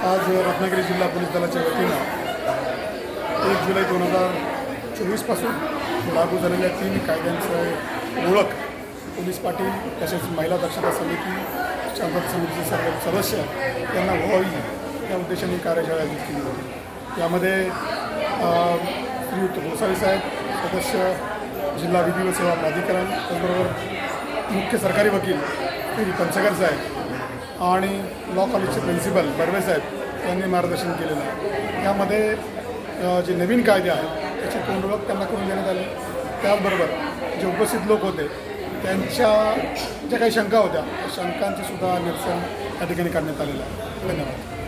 आज रत्नागिरी जिल्हा पोलीस दलाच्या वतीनं 1 जुलै 2024 लागू झालेल्या 3 कायद्यांचं ओळख पोलीस पाटील तसेच महिला दक्षता समिती शांतता समितीचे सर्व सदस्य यांना व्हावी या उद्देशाने कार्यशाळा आयोजित केली होती। यामध्ये श्रीयुत गोसावी साहेब, सदस्य जिल्हा विधी व सेवा प्राधिकरण, त्याचबरोबर मुख्य सरकारी वकील श्री पंचकर साहेब आणि लॉ कॉलेजचे प्रिन्सिपल बर्वे साहेब यांनी मार्गदर्शन केलेलं आहे। यामध्ये जे नवीन कायदे आहेत त्याची तोंडओळख त्यांना करून देण्यात आली। त्याचबरोबर जे उपस्थित लोक होते त्यांच्या ज्या काही शंका होत्या त्या शंकांचे सुद्धा निरसन या ठिकाणी करण्यात आलेलं आहे। धन्यवाद।